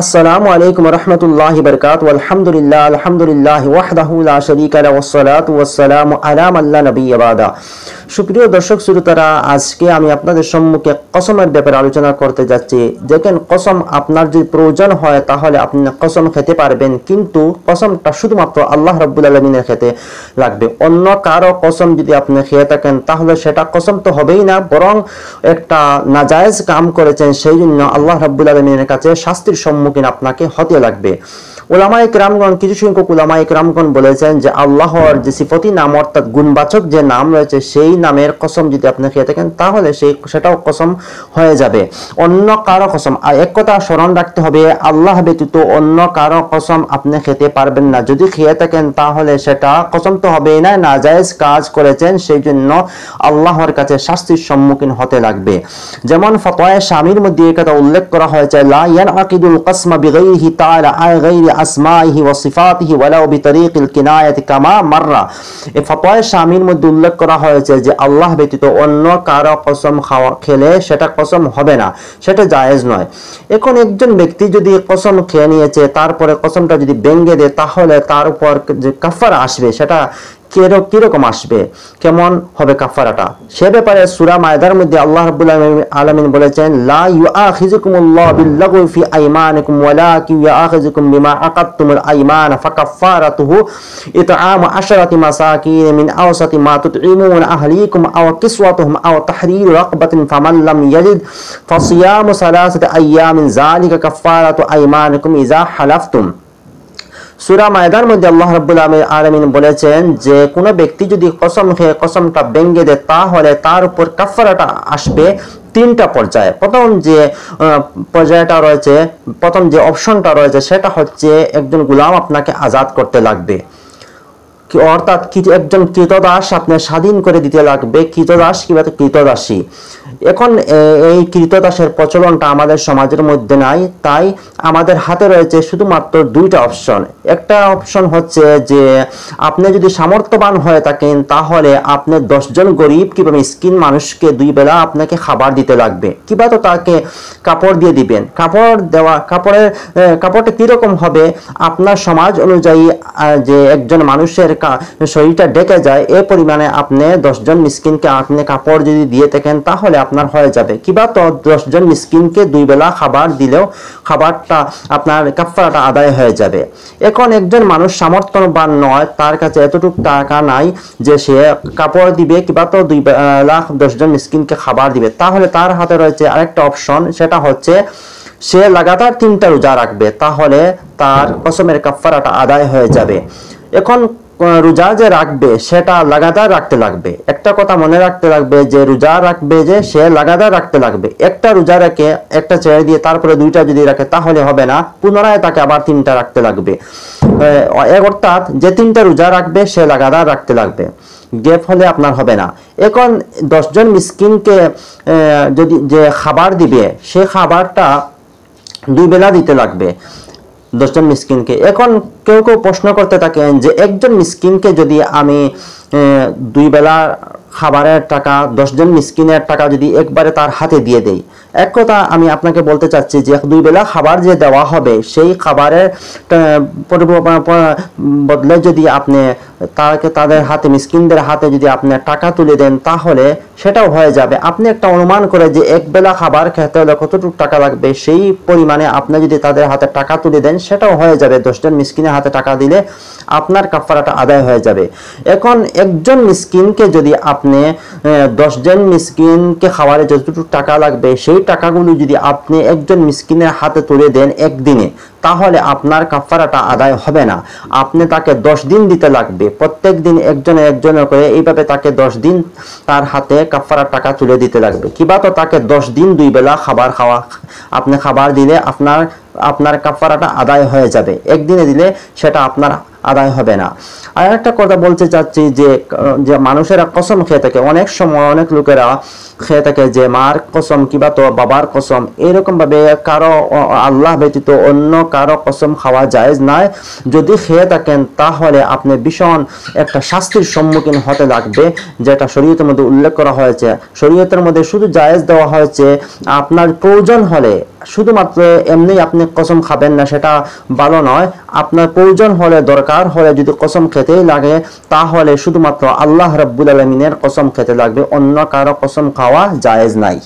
আসসালামু আলাইকুম রহমতুল্লাহি বারকাত আলহামদুলিল্লাহ আলহামদুলিল্লাহ ওয়াহদাহু লা শারীকা লাহু ওয়াসসালাতু ওয়াসসালামু আলা মান লা নাবিয়্যা বাদা। সুপ্রিয় দর্শক শ্রোতারা, আজকে আমি আপনাদের সম্মুখে কসমের ব্যাপারে আলোচনা করতে যাচ্ছি। দেখেন, কসম আপনার যদি প্রয়োজন হয় তাহলে আপনি কসম খেতে পারবেন, কিন্তু কসমটা শুধুমাত্র আল্লাহ রাব্বুল আলামিনের খেতে লাগবে। অন্য কারো কসম যদি আপনি খেয়ে থাকেন তাহলে সেটা কসম তো হবেই না, বরং একটা নাজায়েজ কাম করেছেন, সেই জন্য আল্লাহ রাব্বুল আলামিনের কাছে শাস্তির সম্মুখীন আপনাকে হতে লাগবে। উলামায়ে কেরামগণ, কিছু সংখ্যক উলামায়ে কেরামগণ বলেছেন যে আল্লাহর যে সিফতি নাম অর্থাৎ গুণবাচক যে নাম রয়েছে সেই নামের কসম যদি আপনি খেয়ে থাকেন তাহলে সেটাও কসম হয়ে যাবে। অন্য কারো কসম, এক কথা স্মরণ রাখতে হবে, আল্লাহ ব্যতীত অন্য কারো কসম আপনি খেতে পারবেন না। যদি খেয়ে থাকেন তাহলে সেটা কসম তো হবেই না, নাজায়েজ কাজ করেছেন, সেই জন্য আল্লাহর কাছে শাস্তির সম্মুখীন হতে লাগবে। যেমন ফতোয়ায়ে শামির মধ্যে এই কথা উল্লেখ করা হয়েছে, লা ইয়ানআকিদুল কসমা বিগাইরিহি তাআলা আই গাইরি আসমাইহি ওয়া সিফাতিহি ওয়ালাউ বিতরিকিল কিনায়াতি কামা মাররা। এই ফতোয়ায়ে শামির মধ্যে উল্লেখ করা হয়েছে যে আল্লাহ ব্যতীত অন্য কারো কসম খেলে সেটা কসম হবে না, সেটা জায়েজ নয়। এখন একজন ব্যক্তি যদি কসম খেয়ে নিয়েছে, তারপরে কসমটা যদি ভেঙে দেয় তাহলে তার উপর যে কাফারা আসবে সেটা কিরকম আসবে, কেমন হবে কাফারাটা, সে ব্যাপারে সূরা মায়দার মধ্যে আল্লাহ রাব্বুল আলামিন বলেছেন, লা ইউআখিযুকুমুল্লাহু বিল্লাগwi ফি আইমানিকুম ওয়ালাকিন ইউআখিযুকুম বিমা আকাদতুমুল আইমান ফাকাফারাতুহু ইতআমু আশরাতি মাসাকিন মিন আওসাতি মা তুতঈমুনা আহলিকুম আও কিসওয়াতুহুম আও তাহরিরু রাকবাতিন ফামান লাম ইয়াজিদ ফাসিয়ামু সালাসাতি আইয়ামিন যালিকা কাফারাতু আইমানিকুম ইযা হালাফতুম। সূরা মায়দার মধ্যে আল্লাহ রাব্বুল আলামিন বলেছেন যে কোন ব্যক্তি যদি কসম খেয়ে কসমটা ভেঙে দেয় তাহলে তার উপর কাফারাটা আসবে তিনটা পর্যায়ে। প্রথম যে পর্যায়টা রয়েছে, প্রথম যে অপশনটা রয়েছে সেটা হচ্ছে একজন গোলাম আপনাকে আজাদ করতে লাগবে, অর্থাৎ একজন কৃতদাস আপনি স্বাধীন করে দিতে লাগবে, কৃতদাস কিংবা কৃতদাসী। এখন এই কৃতদাসের প্রচলনটা আমাদের সমাজের মধ্যে নাই, তাই আমাদের হাতে রয়েছে শুধুমাত্র দুইটা অপশন। একটা অপশন হচ্ছে যে আপনি যদি সামর্থ্যবান হয়ে থাকেন তাহলে আপনি 10 জন গরিব কিংবা মিসকিন মানুষকে 2 বেলা আপনাকে খাবার দিতে লাগবে, কিংবা তো তাকে কাপড় দিয়ে দিবেন। কাপড়টা কিরকম হবে, আপনার সমাজ অনুযায়ী যে একজন মানুষের শরীরটা ডেকে যায় এই পরিমাণে আপনি 10 জন মিসকিনকে আপনি কাপড় যদি দিয়ে থাকেন তাহলে আপনার হয়ে যাবে, কিংবা তো 10 জন মিসকিনকে 2 বেলা খাবার দিলেও খাবারটা আপনার কাফারাটা আদায় হয়ে যাবে। এখন একজন মানুষ সামর্থ্যবান নয়, তার কাছে এতটুকু টাকা নাই যে সে কাপড় দিবে কিংবা তো 2 বেলা 10 জন মিসকিনকে খাবার দিবে, তাহলে তার হাতে রয়েছে আরেকটা অপশন, সেটা হচ্ছে সে লাগাতার 3টা রোজা রাখবে, তাহলে তার কসমের কাফারাটা আদায় হয়ে যাবে। এখন রোজা যে রাখবে সেটা লাগাতার রাখতে লাগবে। একটা কথা মনে রাখতে লাগবে যে রোজা রাখবে যে সে লাগাতার রাখতে লাগবে। একটা রোজা রেখে একটা ছেড়ে দিয়ে তারপরে 2টা যদি রাখে তাহলে হবে না, পুনরায় তাকে আবার 3টা রাখতে লাগবে। অর্থাৎ যে 3টা রোজা রাখবে সে লাগাতার রাখতে লাগবে, গ্যাপ হলে আপনার হবে না। এখন 10 জন মিসকিনকে যদি যে খাবার দিবে সে খাবারটা 2 বেলা দিতে লাগবে 10 জন মিসকিনকে। এখন কেউ প্রশ্ন করতে থাকেন যে একজন মিসকিনকে যদি আমি 2 বেলা খাবারের টাকা 10 জন মিসকিনের টাকা যদি একবারে তার হাতে দিয়ে দেই, এক কথা আমি আপনাকে বলতে চাচ্ছি যে 2 বেলা খাবার যে দেওয়া হবে সেই খাবারের বদলে যদি আপনি তাদের হাতে মিসকিনদের হাতে যদি আপনি টাকা তুলে দেন তাহলে সেটাও হয়ে যাবে। আপনি একটা অনুমান করে যে 1 বেলা খাবার খেতে হলে কতটুকু টাকা লাগবে সেই পরিমাণে আপনি যদি তাদের হাতে টাকা তুলে দেন সেটাও হয়ে যাবে। 10 জন মিসকিনের হাতে টাকা দিলে আপনার কাফারাটা আদায় হয়ে যাবে। এখন একজন মিসকিনকে যদি আপনি 10 জন মিসকিনকে খাবারে যতটুকু টাকা লাগবে সেই টাকাগুলো যদি আপনি একজন মিসকিনের হাতে তুলে দেন একদিনে, তাহলে আপনার কাফারাটা আদায় হবে না। আপনি তাকে 10 দিন দিতে লাগবে, প্রত্যেক দিন একজনের করে, এইভাবে তাকে 10 দিন তার হাতে কাফারার টাকা তুলে দিতে লাগবে, কিংবা তো তাকে 10 দিন 2 বেলা আপনি খাবার দিলে আপনার কাফারাটা আদায় হয়ে যাবে। একদিনে দিলে সেটা আপনার আদায় হবে না। আর একটা কথা বলতে চাচ্ছি যে মানুষেরা কসম খেয়ে থাকে, অনেক সময় অনেক লোকেরা খেয়ে থাকে যে মার কসম কিবা তো বাবার কসম, এরকম ভাবে কারো আল্লাহ ব্যতীত অন্য কারো কসম খাওয়া জায়েজ নয়। যদি খেয়ে থাকেন তাহলে আপনি ভীষণ একটা শাস্তির সম্মুখীন হতে লাগবে, যেটা শরীয়তের মধ্যে উল্লেখ করা হয়েছে। শরীয়তের মধ্যে শুধু জায়েজ দেওয়া হয়েছে আপনার প্রয়োজন হলে, শুধুমাত্র এমনি আপনি কসম খাবেন না সেটা ভালো নয়। আপনার প্রয়োজন হলে, দরকার হলে যদি কসম খেতেই লাগে তাহলে শুধুমাত্র আল্লাহ রাব্বুল আলামিনের কসম খেতে লাগবে, অন্য কারো কসম খাওয়া জায়েজ নাই।